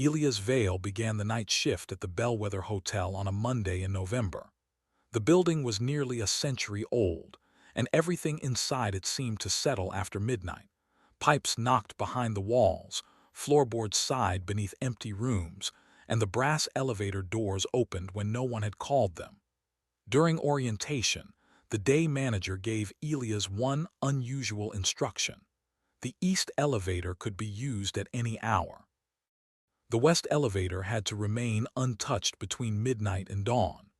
Elias Vale began the night shift at the Bellwether Hotel on a Monday in November. The building was nearly a century old, and everything inside it seemed to settle after midnight. Pipes knocked behind the walls, floorboards sighed beneath empty rooms, and the brass elevator doors opened when no one had called them. During orientation, the day manager gave Elias one unusual instruction. The east elevator could be used at any hour. The west elevator had to remain untouched between midnight and dawn.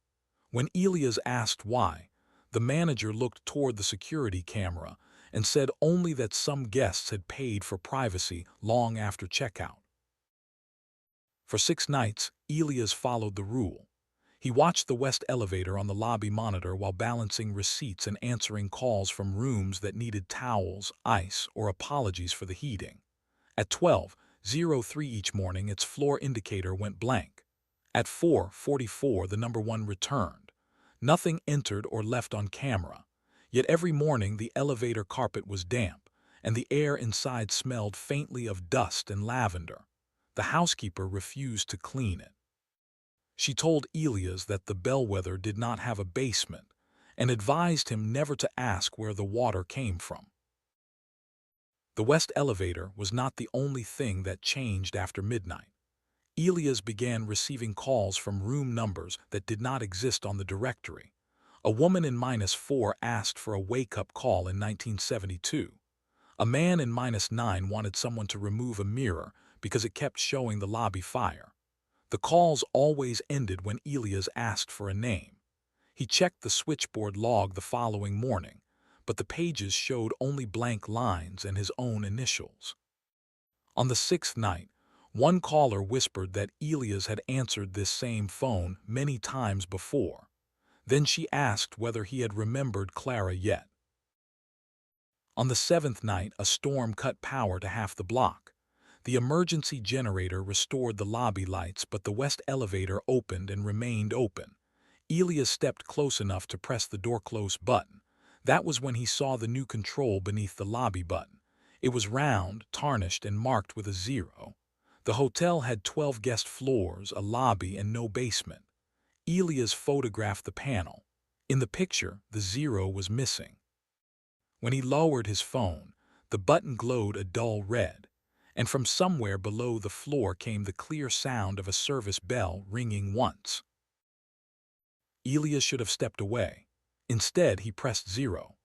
When Elias asked why, the manager looked toward the security camera and said only that some guests had paid for privacy long after checkout. For 6 nights, Elias followed the rule. He watched the west elevator on the lobby monitor while balancing receipts and answering calls from rooms that needed towels, ice, or apologies for the heating. At 12:03 each morning, its floor indicator went blank. At 4:44, the number 1 returned. Nothing entered or left on camera. Yet every morning the elevator carpet was damp, and the air inside smelled faintly of dust and lavender. The housekeeper refused to clean it. She told Elias that the Bellwether did not have a basement and advised him never to ask where the water came from. The west elevator was not the only thing that changed after midnight. Elias began receiving calls from room numbers that did not exist on the directory. A woman in -4 asked for a wake-up call in 1972. A man in -9 wanted someone to remove a mirror because it kept showing the lobby fire. The calls always ended when Elias asked for a name. He checked the switchboard log the following morning, but the pages showed only blank lines and his own initials. On the 6th night, one caller whispered that Elias had answered this same phone many times before. Then she asked whether he had remembered Clara yet. On the 7th night, a storm cut power to half the block. The emergency generator restored the lobby lights, but the west elevator opened and remained open. Elias stepped close enough to press the door close button. That was when he saw the new control beneath the lobby button. It was round, tarnished, and marked with a 0. The hotel had 12 guest floors, a lobby, and no basement. Elias photographed the panel. In the picture, the 0 was missing. When he lowered his phone, the button glowed a dull red, and from somewhere below the floor came the clear sound of a service bell ringing once. Elias should have stepped away. Instead, he pressed 0.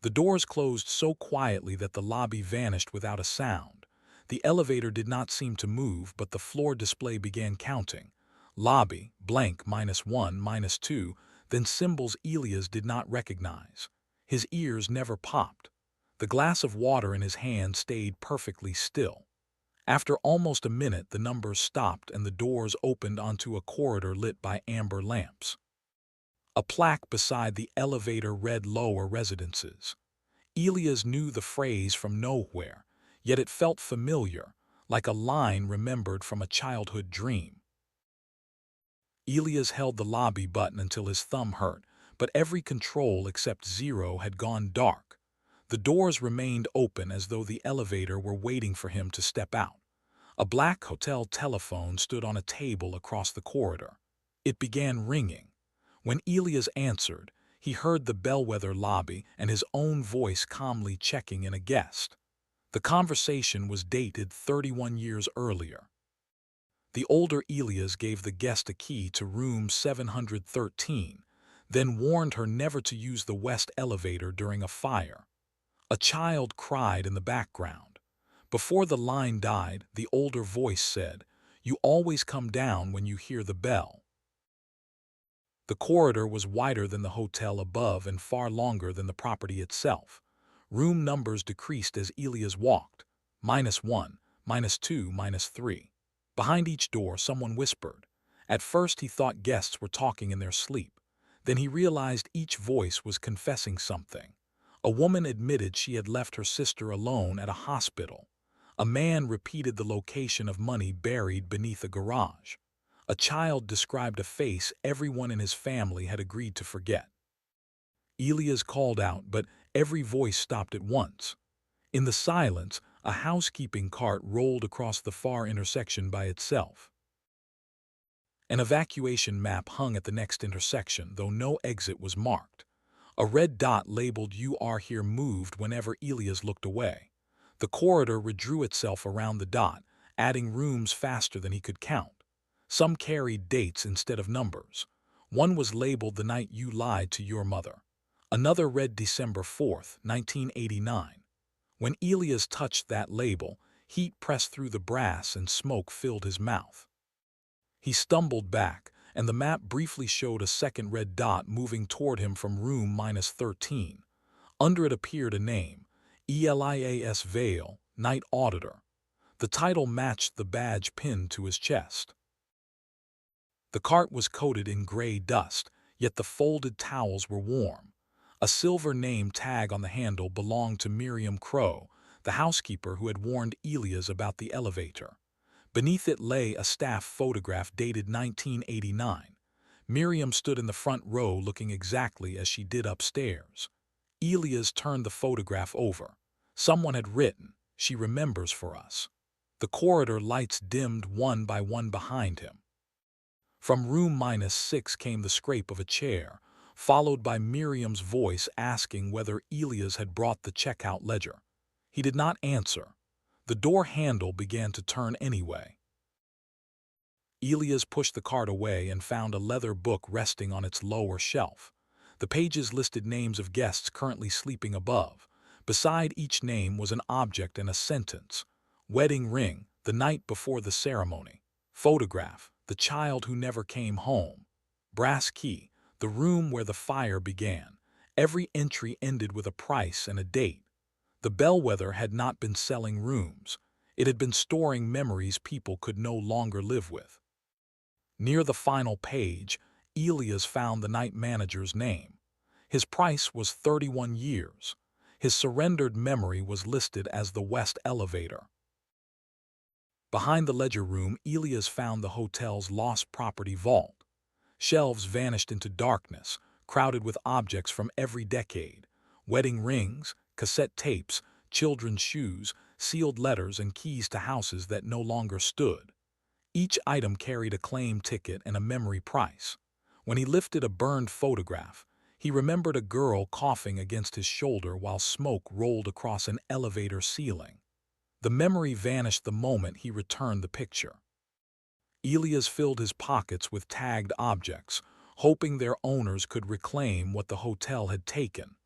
The doors closed so quietly that the lobby vanished without a sound. The elevator did not seem to move, but the floor display began counting. Lobby, blank, -1, -2, then symbols Elias did not recognize. His ears never popped. The glass of water in his hand stayed perfectly still. After almost a minute, the numbers stopped and the doors opened onto a corridor lit by amber lamps. A plaque beside the elevator read "Lower Residences." Elias knew the phrase from nowhere, yet it felt familiar, like a line remembered from a childhood dream. Elias held the lobby button until his thumb hurt, but every control except 0 had gone dark. The doors remained open as though the elevator were waiting for him to step out. A black hotel telephone stood on a table across the corridor. It began ringing. When Elias answered, he heard the Bellwether lobby and his own voice calmly checking in a guest. The conversation was dated 31 years earlier. The older Elias gave the guest a key to room 713, then warned her never to use the west elevator during a fire. A child cried in the background. Before the line died, the older voice said, "You always come down when you hear the bell." The corridor was wider than the hotel above and far longer than the property itself. Room numbers decreased as Elias walked. -1, -2, -3. Behind each door, someone whispered. At first, he thought guests were talking in their sleep. Then he realized each voice was confessing something. A woman admitted she had left her sister alone at a hospital. A man repeated the location of money buried beneath a garage. A child described a face everyone in his family had agreed to forget. Elias called out, but every voice stopped at once. In the silence, A housekeeping cart rolled across the far intersection by itself. An evacuation map hung at the next intersection, though no exit was marked. A red dot labeled "You are here" moved whenever Elias looked away. The corridor redrew itself around the dot, adding rooms faster than he could count. Some carried dates instead of numbers. One was labeled "The Night You Lied to Your Mother." Another read December 4th, 1989. When Elias touched that label, heat pressed through the brass and smoke filled his mouth. He stumbled back, and the map briefly showed a second red dot moving toward him from room -13. Under it appeared a name, Elias Vale, Night Auditor. The title matched the badge pinned to his chest. The cart was coated in gray dust, yet the folded towels were warm. A silver name tag on the handle belonged to Miriam Crow, the housekeeper who had warned Elias about the elevator. Beneath it lay a staff photograph dated 1989. Miriam stood in the front row looking exactly as she did upstairs. Elias turned the photograph over. Someone had written, "She remembers for us." The corridor lights dimmed one by one behind him. From room -6 came the scrape of a chair, followed by Miriam's voice asking whether Elias had brought the checkout ledger. He did not answer. The door handle began to turn anyway. Elias pushed the cart away and found a leather book resting on its lower shelf. The pages listed names of guests currently sleeping above. Beside each name was an object and a sentence. Wedding ring, the night before the ceremony. Photograph, the child who never came home. Brass key, the room where the fire began. Every entry ended with a price and a date. The bellwether had not been selling rooms. It had been storing memories people could no longer live with. Near the final page, Elias found the night manager's name. His price was 31 years. His surrendered memory was listed as the West Elevator. Behind the ledger room, Elias found the hotel's lost property vault. Shelves vanished into darkness, crowded with objects from every decade. Wedding rings, cassette tapes, children's shoes, sealed letters, and keys to houses that no longer stood. Each item carried a claim ticket and a memory price. When he lifted a burned photograph, he remembered a girl coughing against his shoulder while smoke rolled across an elevator ceiling. The memory vanished the moment he returned the picture. Elias filled his pockets with tagged objects, hoping their owners could reclaim what the hotel had taken.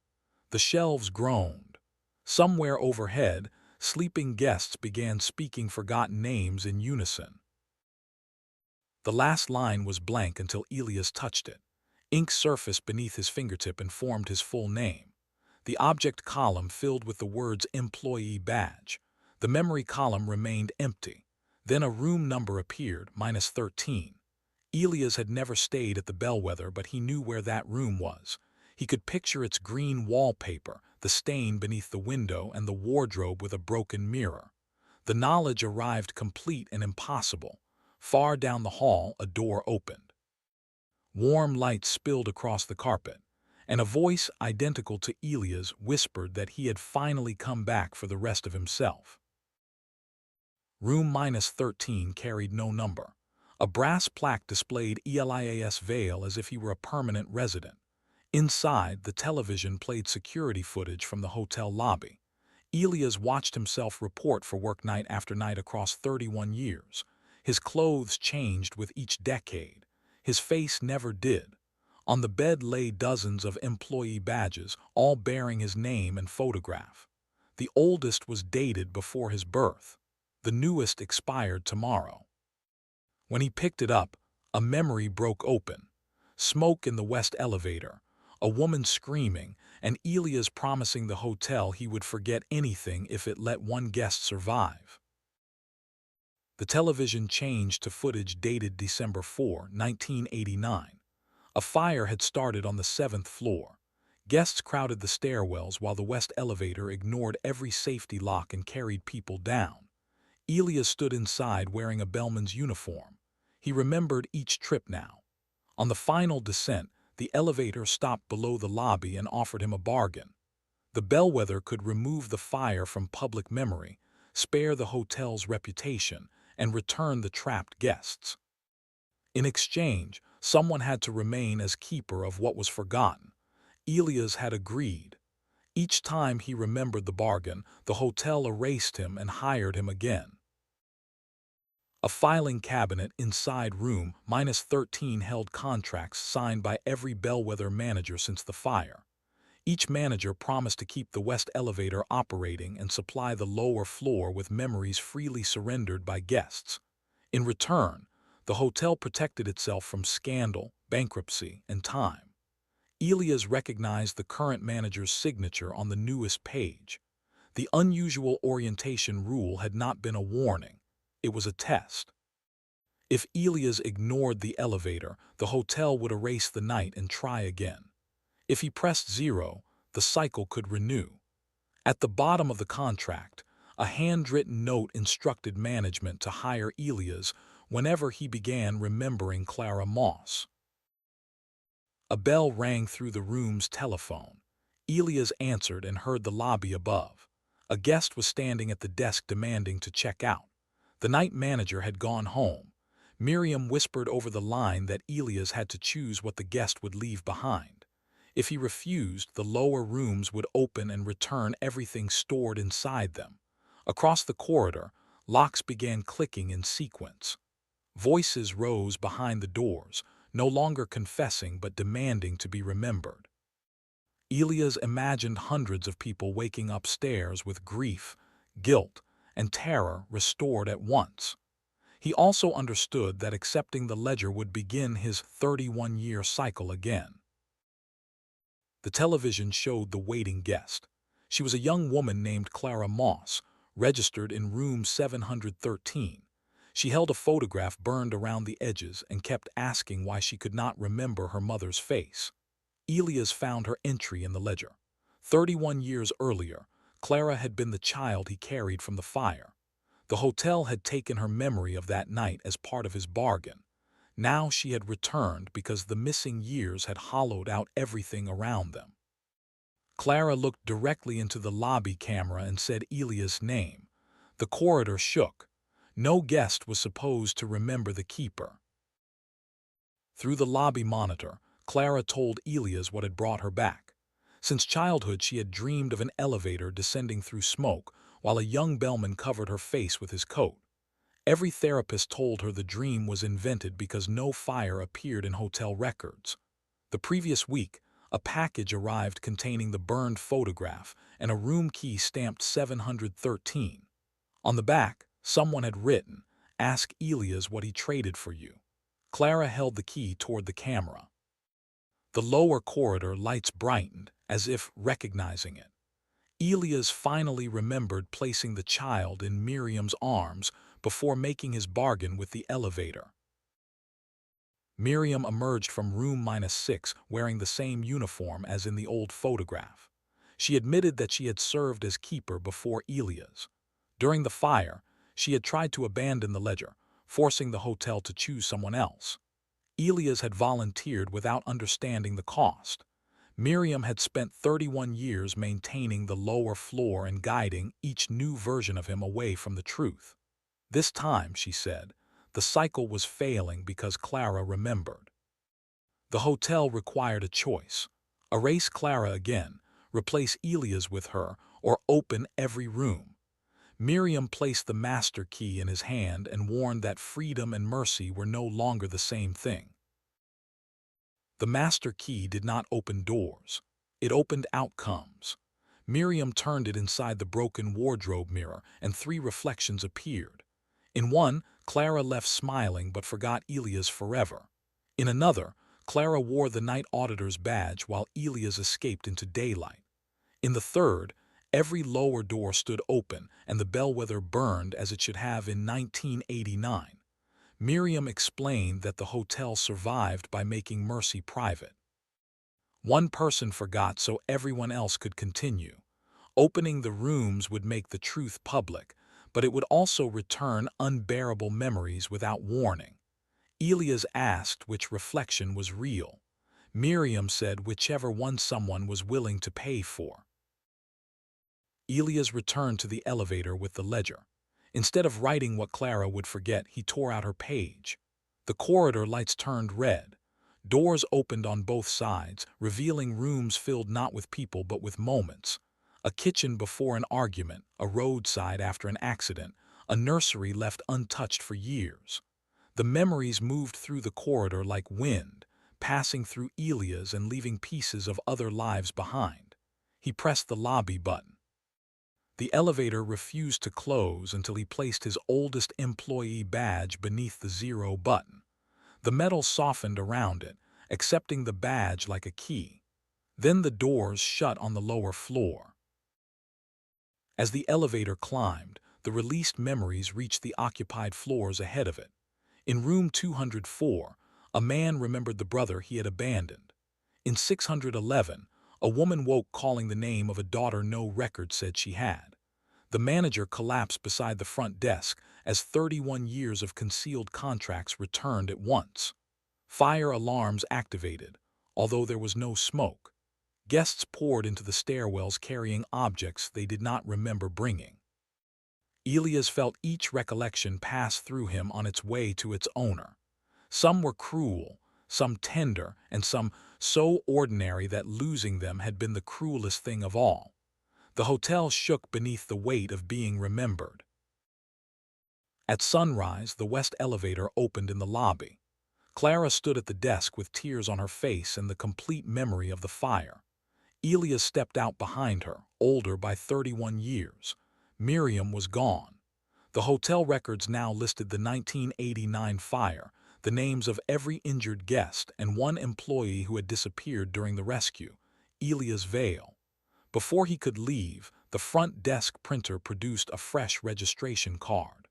The shelves groaned. Somewhere overhead, sleeping guests began speaking forgotten names in unison. The last line was blank until Elias touched it. Ink surfaced beneath his fingertip and formed his full name. The object column filled with the words "Employee Badge." The memory column remained empty. Then a room number appeared, -13. Elias had never stayed at the Bellwether, but he knew where that room was. He could picture its green wallpaper, the stain beneath the window, and the wardrobe with a broken mirror. The knowledge arrived complete and impossible. Far down the hall, a door opened. Warm light spilled across the carpet, and a voice identical to Elias whispered that he had finally come back for the rest of himself. Room -13 carried no number. A brass plaque displayed Elias Vale as if he were a permanent resident. Inside, the television played security footage from the hotel lobby. Elias watched himself report for work night after night across 31 years. His clothes changed with each decade. His face never did. On the bed lay dozens of employee badges, all bearing his name and photograph. The oldest was dated before his birth. The newest expired tomorrow. When he picked it up, a memory broke open. Smoke in the West Elevator, a woman screaming, and Elias promising the hotel he would forget anything if it let one guest survive. The television changed to footage dated December 4, 1989. A fire had started on the 7th floor. Guests crowded the stairwells while the West Elevator ignored every safety lock and carried people down. Elias stood inside wearing a bellman's uniform. He remembered each trip now. On the final descent, the elevator stopped below the lobby and offered him a bargain. The bellwether could remove the fire from public memory, spare the hotel's reputation, and return the trapped guests. In exchange, someone had to remain as keeper of what was forgotten. Elias had agreed. Each time he remembered the bargain, the hotel erased him and hired him again. A filing cabinet inside room -13 held contracts signed by every bellwether manager since the fire. Each manager promised to keep the west elevator operating and supply the lower floor with memories freely surrendered by guests. In return, the hotel protected itself from scandal, bankruptcy, and time. Elias recognized the current manager's signature on the newest page. The unusual orientation rule had not been a warning. It was a test. If Elias ignored the elevator, the hotel would erase the night and try again. If he pressed 0, the cycle could renew. At the bottom of the contract, a handwritten note instructed management to hire Elias whenever he began remembering Clara Moss. A bell rang through the room's telephone. Elias answered and heard the lobby above. A guest was standing at the desk demanding to check out. The night manager had gone home. Miriam whispered over the line that Elias had to choose what the guest would leave behind. If he refused, the lower rooms would open and return everything stored inside them. Across the corridor, locks began clicking in sequence. Voices rose behind the doors, no longer confessing but demanding to be remembered. Elias imagined hundreds of people waking upstairs with grief, guilt, and terror restored at once. He also understood that accepting the ledger would begin his 31-year cycle again. The television showed the waiting guest. She was a young woman named Clara Moss, registered in room 713. She held a photograph burned around the edges and kept asking why she could not remember her mother's face. Elias found her entry in the ledger. 31 years earlier, Clara had been the child he carried from the fire. The hotel had taken her memory of that night as part of his bargain. Now she had returned because the missing years had hollowed out everything around them. Clara looked directly into the lobby camera and said Elias' name. The corridor shook. No guest was supposed to remember the keeper. Through the lobby monitor, Clara told Elias what had brought her back. Since childhood, she had dreamed of an elevator descending through smoke while a young bellman covered her face with his coat. Every therapist told her the dream was invented because no fire appeared in hotel records. The previous week, a package arrived containing the burned photograph and a room key stamped 713. On the back, someone had written, "Ask Elias what he traded for you." Clara held the key toward the camera. The lower corridor lights brightened, as if recognizing it. Elias finally remembered placing the child in Miriam's arms before making his bargain with the elevator. Miriam emerged from room -6 wearing the same uniform as in the old photograph. She admitted that she had served as keeper before Elias. During the fire, she had tried to abandon the ledger, forcing the hotel to choose someone else. Elias had volunteered without understanding the cost. Miriam had spent 31 years maintaining the lower floor and guiding each new version of him away from the truth. This time, she said, the cycle was failing because Clara remembered. The hotel required a choice: erase Clara again, replace Elias with her, or open every room. Miriam placed the master key in his hand and warned that freedom and mercy were no longer the same thing. The master key did not open doors. It opened outcomes. Miriam turned it inside the broken wardrobe mirror, and 3 reflections appeared. In one, Clara left smiling but forgot Elias forever. In another, Clara wore the night auditor's badge while Elias escaped into daylight. In the third, every lower door stood open and the bellwether burned as it should have in 1989. Miriam explained that the hotel survived by making mercy private. One person forgot so everyone else could continue. Opening the rooms would make the truth public, but it would also return unbearable memories without warning. Elias asked which reflection was real. Miriam said whichever one someone was willing to pay for. Elias returned to the elevator with the ledger. Instead of writing what Clara would forget, he tore out her page. The corridor lights turned red. Doors opened on both sides, revealing rooms filled not with people but with moments. A kitchen before an argument, a roadside after an accident, a nursery left untouched for years. The memories moved through the corridor like wind, passing through Elias and leaving pieces of other lives behind. He pressed the lobby button. The elevator refused to close until he placed his oldest employee badge beneath the 0 button. The metal softened around it, accepting the badge like a key. Then the doors shut on the lower floor. As the elevator climbed, the released memories reached the occupied floors ahead of it. In room 204, a man remembered the brother he had abandoned. In 611, a woman woke calling the name of a daughter no record said she had. The manager collapsed beside the front desk as 31 years of concealed contracts returned at once. Fire alarms activated, although there was no smoke. Guests poured into the stairwells carrying objects they did not remember bringing. Elias felt each recollection pass through him on its way to its owner. Some were cruel, some tender, and some so ordinary that losing them had been the cruelest thing of all. The hotel shook beneath the weight of being remembered. At sunrise, the west elevator opened in the lobby. Clara stood at the desk with tears on her face and the complete memory of the fire. Elias stepped out behind her, older by 31 years. Miriam was gone. The hotel records now listed the 1989 fire, the names of every injured guest, and one employee who had disappeared during the rescue, Elias Vale. Before he could leave, the front desk printer produced a fresh registration card.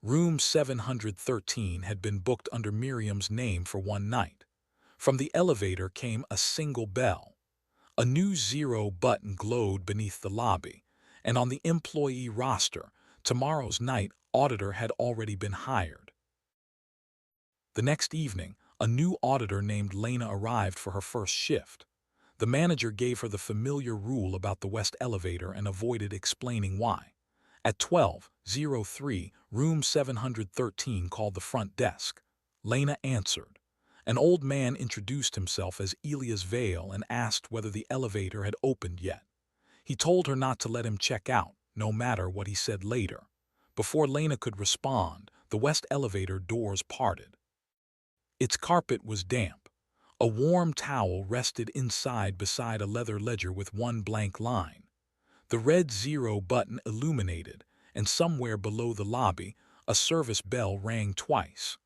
Room 713 had been booked under Miriam's name for one night. From the elevator came a single bell. A new 0 button glowed beneath the lobby, and on the employee roster, tomorrow's night auditor had already been hired. The next evening, a new auditor named Lena arrived for her first shift. The manager gave her the familiar rule about the west elevator and avoided explaining why. At 12:03, room 713 called the front desk. Lena answered. An old man introduced himself as Elias Vale and asked whether the elevator had opened yet. He told her not to let him check out, no matter what he said later. Before Lena could respond, the west elevator doors parted. Its carpet was damp. A warm towel rested inside beside a leather ledger with one blank line. The red 0 button illuminated, and somewhere below the lobby, a service bell rang twice.